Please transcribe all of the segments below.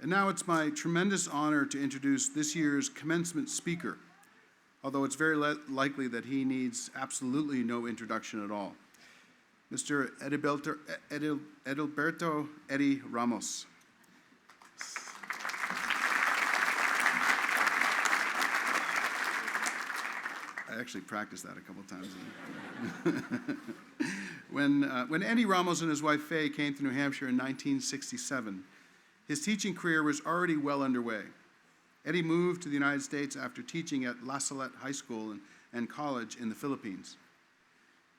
And now it's my tremendous honor to introduce this year's commencement speaker, although it's very likely that he needs absolutely no introduction at all. Mr. Edilberto Eddie Ramos. I actually practiced that a couple times. When Eddie Ramos and his wife Faye came to New Hampshire in 1967, his teaching career was already well underway. Eddie moved to the United States after teaching at La Salette High School and college in the Philippines.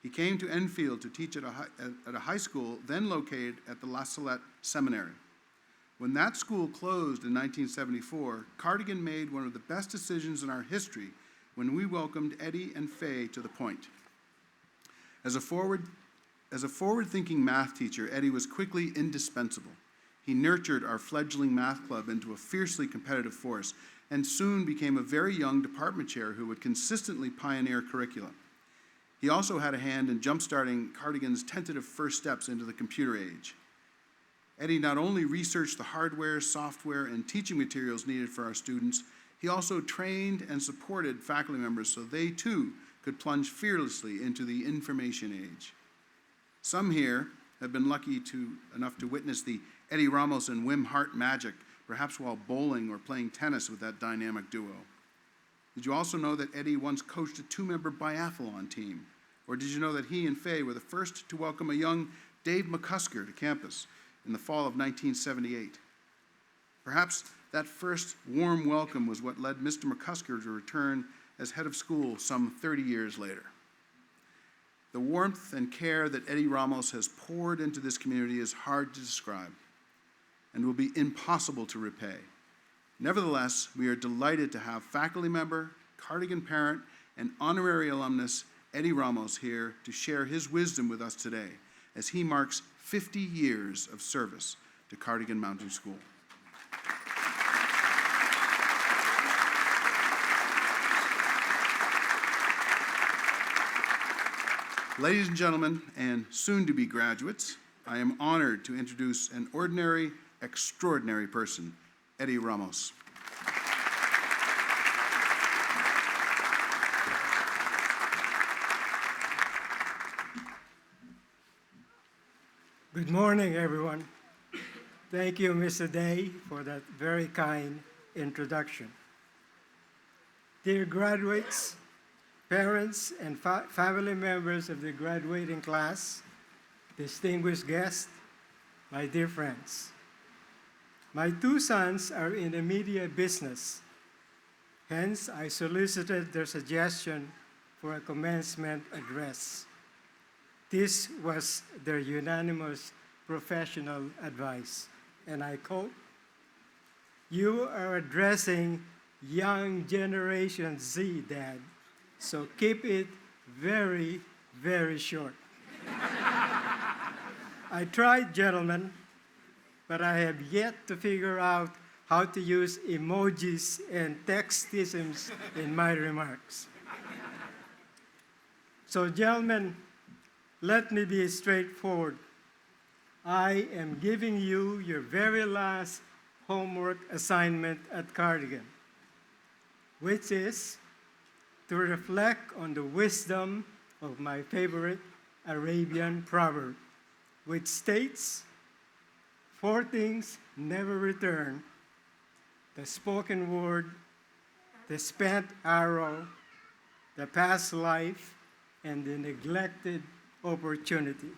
He came to Enfield to teach at a high school then located at the La Salette Seminary. When that school closed in 1974, Cardigan made one of the best decisions in our history when we welcomed Eddie and Faye to the Point. As a forward-thinking math teacher, Eddie was quickly indispensable. He nurtured our fledgling math club into a fiercely competitive force and soon became a very young department chair who would consistently pioneer curricula. He also had a hand in jump-starting Cardigan's tentative first steps into the computer age. Eddie not only researched the hardware, software, and teaching materials needed for our students, he also trained and supported faculty members so they too could plunge fearlessly into the information age. Some here have been lucky enough to witness the Eddie Ramos and Wim Hart magic, perhaps while bowling or playing tennis with that dynamic duo. Did you also know that Eddie once coached a two-member biathlon team? Or did you know that he and Faye were the first to welcome a young Dave McCusker to campus in the fall of 1978? Perhaps that first warm welcome was what led Mr. McCusker to return as head of school some 30 years later. The warmth and care that Eddie Ramos has poured into this community is hard to describe and will be impossible to repay. Nevertheless, we are delighted to have faculty member, Cardigan parent, and honorary alumnus Eddie Ramos here to share his wisdom with us today as he marks 50 years of service to Cardigan Mountain School. Ladies and gentlemen, and soon-to-be graduates, I am honored to introduce an ordinary, extraordinary person, Eddie Ramos. Good morning, everyone. Thank you, Mr. Day, for that very kind introduction. Dear graduates, parents, and family members of the graduating class, distinguished guests, my dear friends. My two sons are in the media business. Hence, I solicited their suggestion for a commencement address. This was their unanimous professional advice, and I quote, "You are addressing young Generation Z, Dad, so keep it very, very short." I tried, gentlemen, but I have yet to figure out how to use emojis and textisms in my remarks. So, gentlemen, let me be straightforward. I am giving you your very last homework assignment at Cardigan, which is to reflect on the wisdom of my favorite Arabian proverb, which states, 4 things never return: the spoken word, the spent arrow, the past life, and the neglected opportunity.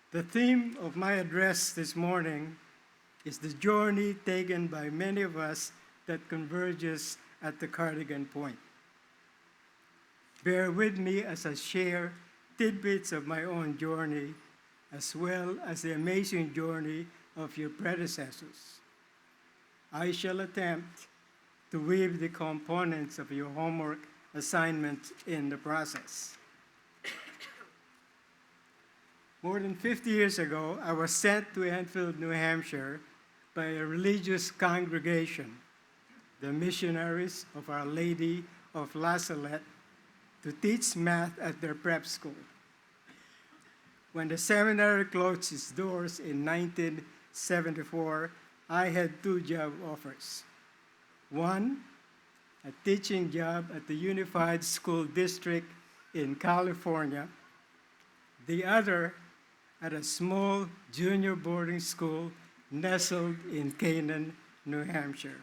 The theme of my address this morning is the journey taken by many of us that converges at the Cardigan Point. Bear with me as I share tidbits of my own journey, as well as the amazing journey of your predecessors. I shall attempt to weave the components of your homework assignment in the process. More than 50 years ago, I was sent to Enfield, New Hampshire by a religious congregation, the Missionaries of Our Lady of La Salette, to teach math at their prep school. When the seminary closed its doors in 1974, I had two job offers. One, a teaching job at the Unified School District in California. The other, at a small junior boarding school nestled in Canaan, New Hampshire.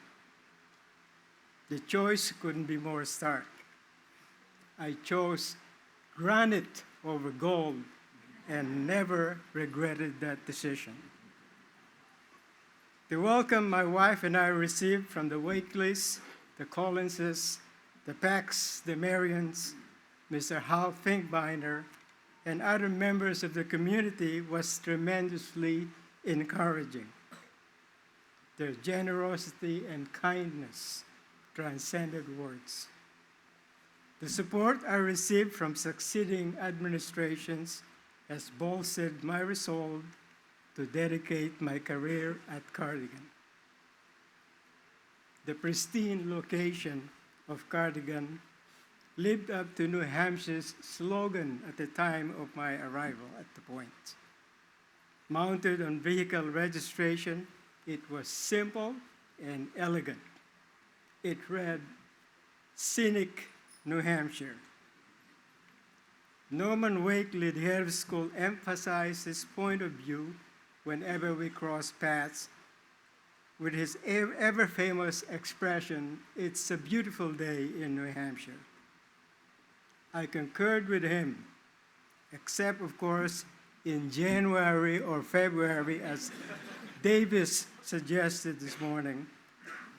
The choice couldn't be more stark. I chose granite over gold and never regretted that decision. The welcome my wife and I received from the Wakeleys, the Collinses, the Pecks, the Marions, Mr. Hal Finkbeiner, and other members of the community was tremendously encouraging. Their generosity and kindness transcended words. The support I received from succeeding administrations has bolstered my resolve to dedicate my career at Cardigan. The pristine location of Cardigan lived up to New Hampshire's slogan at the time of my arrival at the point. Mounted on vehicle registration, it was simple and elegant. It read, "Scenic New Hampshire." Norman Wakely, the head of school, emphasized his point of view whenever we crossed paths with his ever-famous expression, "It's a beautiful day in New Hampshire." I concurred with him, except, of course, in January or February, as Davis suggested this morning,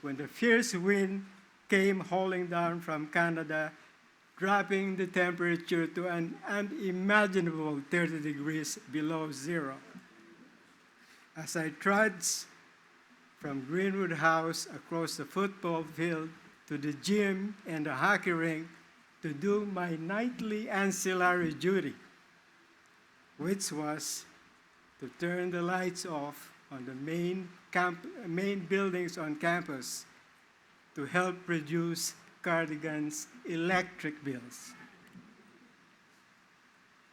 when the fierce wind came hauling down from Canada, dropping the temperature to an unimaginable 30 degrees below zero. As I trudged from Greenwood House across the football field to the gym and the hockey rink to do my nightly ancillary duty, which was to turn the lights off on the main buildings on campus to help reduce Cardigan's electric bills.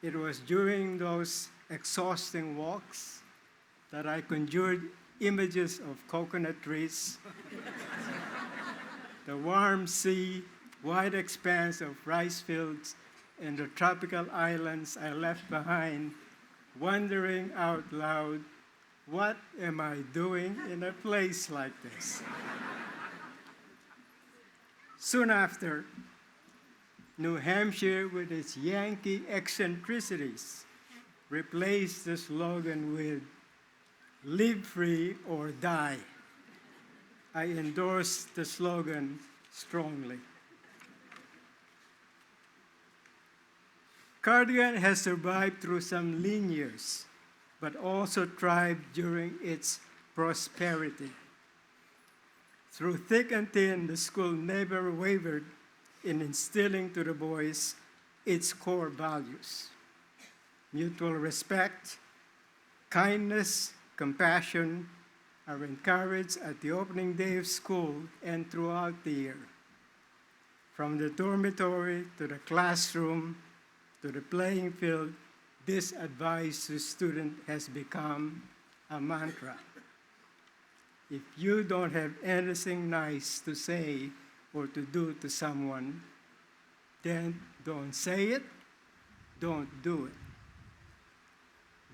It was during those exhausting walks that I conjured images of coconut trees, the warm sea, wide expanse of rice fields, and the tropical islands I left behind, wondering out loud, what am I doing in a place like this? Soon after, New Hampshire, with its Yankee eccentricities, replaced the slogan with "Live free or die." I endorsed the slogan strongly. Cardigan has survived through some lean years, but also thrived during its prosperity. Through thick and thin, the school never wavered in instilling to the boys its core values: mutual respect, kindness, compassion are encouraged at the opening day of school and throughout the year. From the dormitory to the classroom to the playing field, this advice to students has become a mantra. If you don't have anything nice to say or to do to someone, then don't say it, don't do it.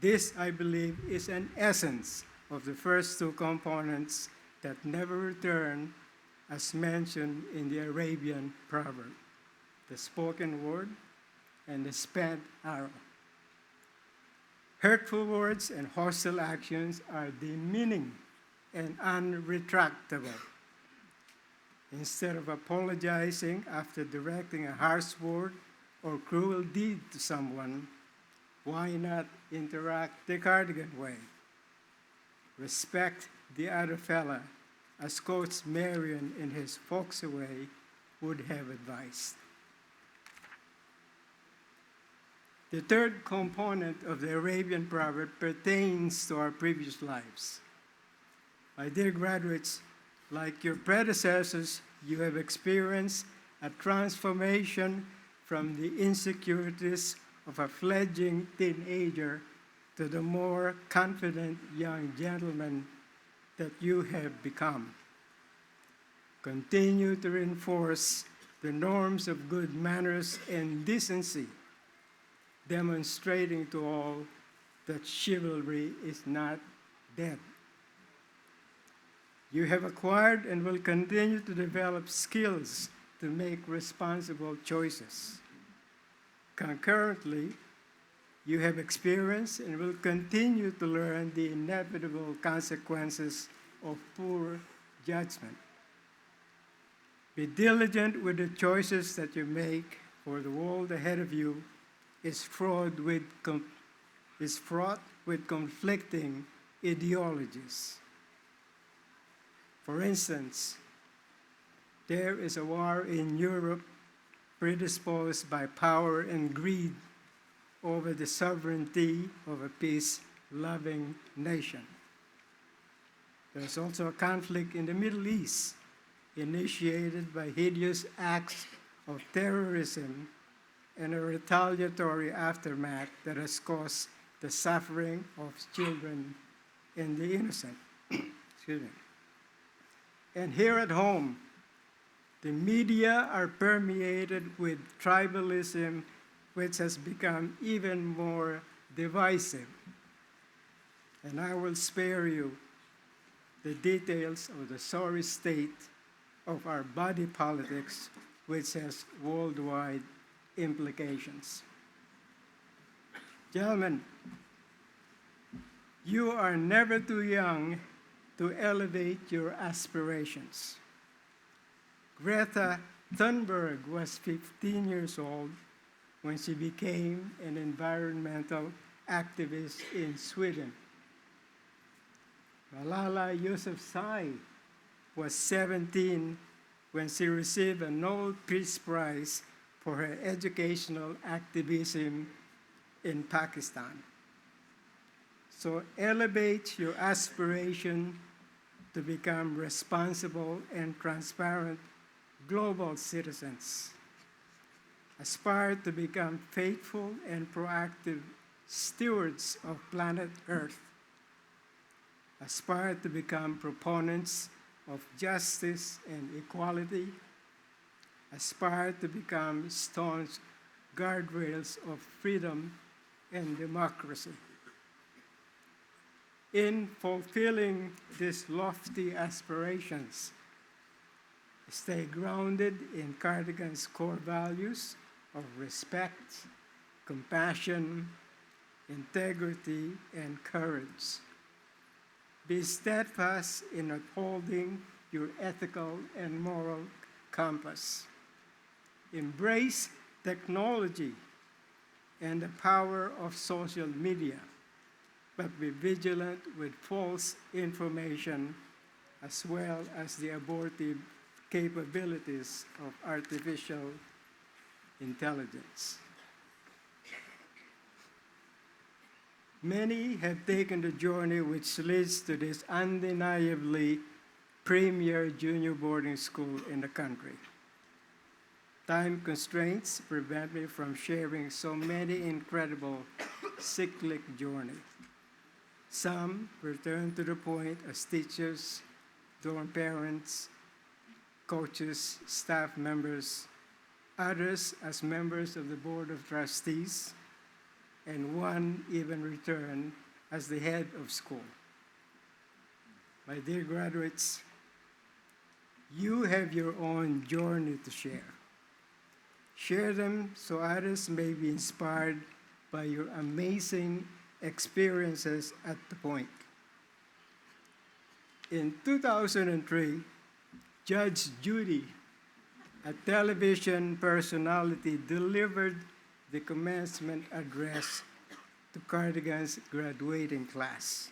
This, I believe, is an essence of the first two components that never return, as mentioned in the Arabian proverb, the spoken word and the spent arrow. Hurtful words and hostile actions are demeaning and unretractable. Instead of apologizing after directing a harsh word or cruel deed to someone, why not interact the Cardigan way? Respect the other fella, as Coach Marion in his folksy way would have advised. The third component of the Arabian proverb pertains to our previous lives. My dear graduates, like your predecessors, you have experienced a transformation from the insecurities of a fledgling teenager to the more confident young gentleman that you have become. Continue to reinforce the norms of good manners and decency, demonstrating to all that chivalry is not dead. You have acquired and will continue to develop skills to make responsible choices. Concurrently, you have experienced and will continue to learn the inevitable consequences of poor judgment. Be diligent with the choices that you make, for the world ahead of you is fraught with conflicting ideologies. For instance, there is a war in Europe predisposed by power and greed over the sovereignty of a peace-loving nation. There's also a conflict in the Middle East, initiated by hideous acts of terrorism and a retaliatory aftermath that has caused the suffering of children and the innocent. Excuse me. And here at home, the media are permeated with tribalism, which has become even more divisive. And I will spare you the details of the sorry state of our body politics, which has worldwide implications. Gentlemen, you are never too young to elevate your aspirations. Greta Thunberg was 15 years old when she became an environmental activist in Sweden. Malala Yousafzai was 17 when she received a Nobel Peace Prize for her educational activism in Pakistan. So elevate your aspiration to become responsible and transparent global citizens. Aspire to become faithful and proactive stewards of planet Earth. Aspire to become proponents of justice and equality. Aspire to become staunch guardrails of freedom and democracy. In fulfilling these lofty aspirations, stay grounded in Cardigan's core values of respect, compassion, integrity, and courage. Be steadfast in upholding your ethical and moral compass. Embrace technology and the power of social media, but be vigilant with false information as well as the abortive capabilities of artificial intelligence. Many have taken the journey which leads to this undeniably premier junior boarding school in the country. Time constraints prevent me from sharing so many incredible cyclic journeys. Some return to the point as teachers, dorm parents, coaches, staff members, others as members of the Board of Trustees, and one even returned as the head of school. My dear graduates, you have your own journey to share. Share them so others may be inspired by your amazing experiences at the point. In 2003, Judge Judy, a television personality, delivered the commencement address to Cardigan's graduating class.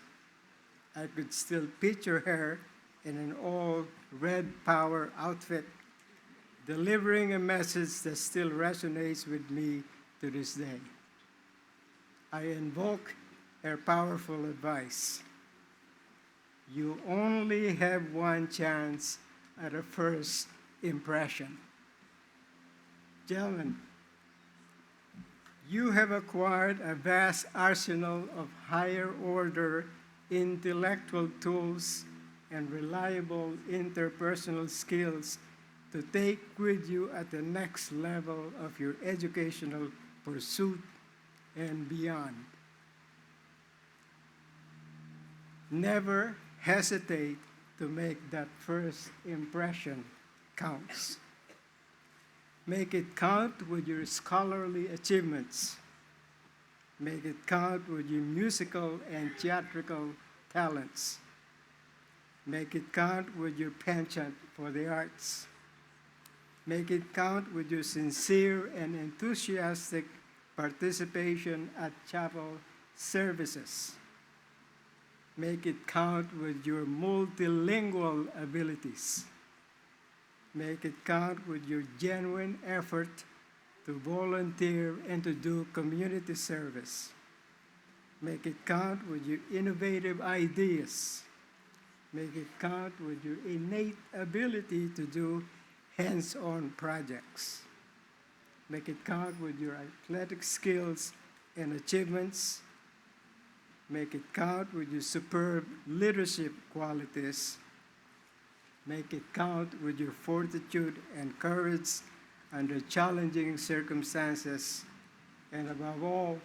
I could still picture her in an all-red power outfit, delivering a message that still resonates with me to this day. I invoke her powerful advice. You only have one chance at a first impression. Gentlemen, you have acquired a vast arsenal of higher order intellectual tools and reliable interpersonal skills to take with you at the next level of your educational pursuit and beyond. Never hesitate to make that first impression counts. Make it count with your scholarly achievements. Make it count with your musical and theatrical talents. Make it count with your penchant for the arts. Make it count with your sincere and enthusiastic participation at chapel services. Make it count with your multilingual abilities. Make it count with your genuine effort to volunteer and to do community service. Make it count with your innovative ideas. Make it count with your innate ability to do hands-on projects. Make it count with your athletic skills and achievements. Make it count with your superb leadership qualities. Make it count with your fortitude and courage under challenging circumstances. And above all,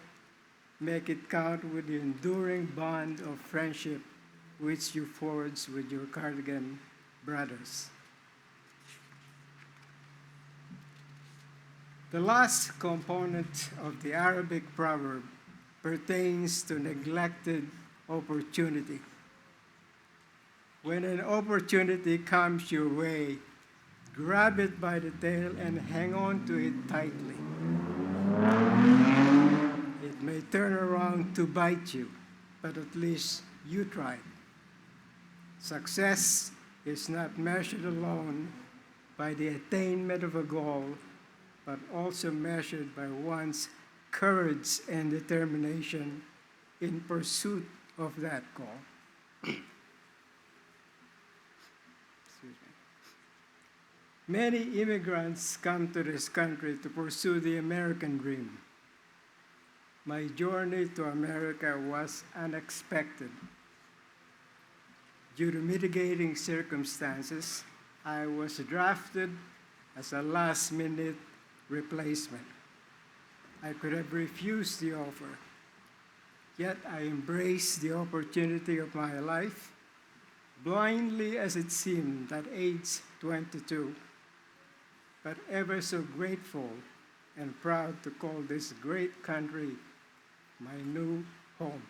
make it count with the enduring bond of friendship which you forged with your Cardigan brothers. The last component of the Arabic proverb pertains to neglected opportunity. When an opportunity comes your way, grab it by the tail and hang on to it tightly. It may turn around to bite you, but at least you tried. Success is not measured alone by the attainment of a goal, but also measured by one's courage and determination in pursuit of that goal. Many immigrants come to this country to pursue the American dream. My journey to America was unexpected. Due to mitigating circumstances, I was drafted as a last-minute replacement. I could have refused the offer, yet I embraced the opportunity of my life, blindly as it seemed at age 22, but ever so grateful and proud to call this great country my new home.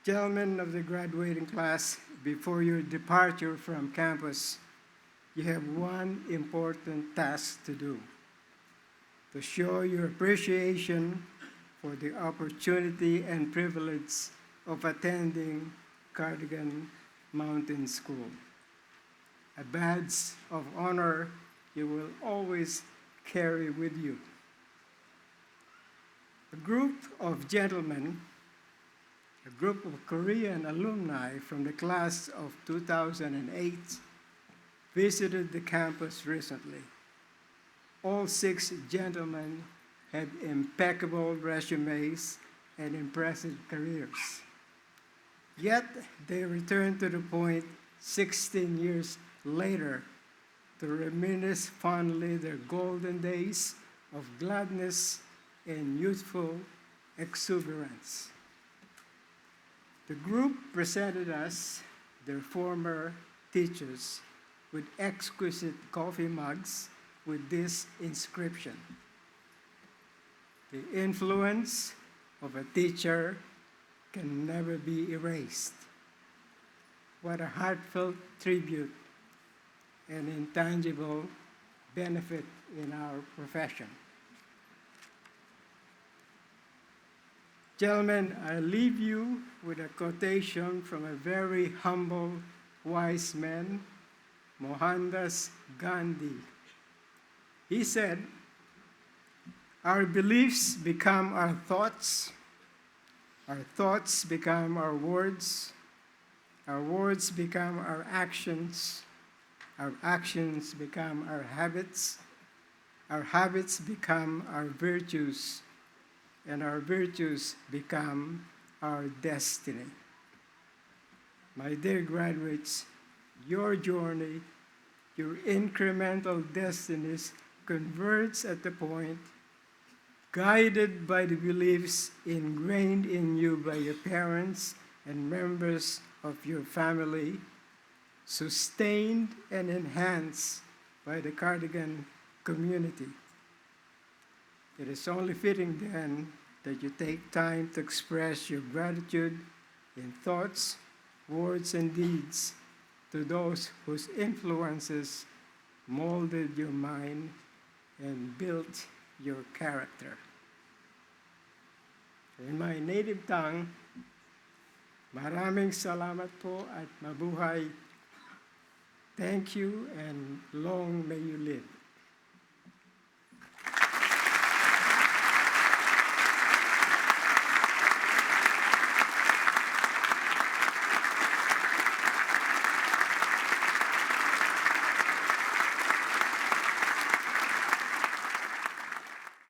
Gentlemen of the graduating class, before your departure from campus, you have one important task to do: to show your appreciation for the opportunity and privilege of attending Cardigan Mountain School. A badge of honor you will always carry with you. A group of gentlemen, a group of Korean alumni from the class of 2008 visited the campus recently. All 6 gentlemen have impeccable resumes and impressive careers. Yet they return to the point 16 years later to reminisce fondly their golden days of gladness and youthful exuberance. The group presented us their former teachers with exquisite coffee mugs with this inscription: "The influence of a teacher can never be erased." What a heartfelt tribute and intangible benefit in our profession. Gentlemen, I leave you with a quotation from a very humble, wise man, Mohandas Gandhi. He said, "Our beliefs become our thoughts become our words become our actions become our habits become our virtues, and our virtues become our destiny. My dear graduates, your journey, your incremental destinies converge at the point, guided by the beliefs ingrained in you by your parents and members of your family, sustained and enhanced by the Cardigan community. It is only fitting then that you take time to express your gratitude in thoughts, words, and deeds to those whose influences molded your mind and built your character. In my native tongue, maraming salamat po at mabuhay. Thank you and long may you live.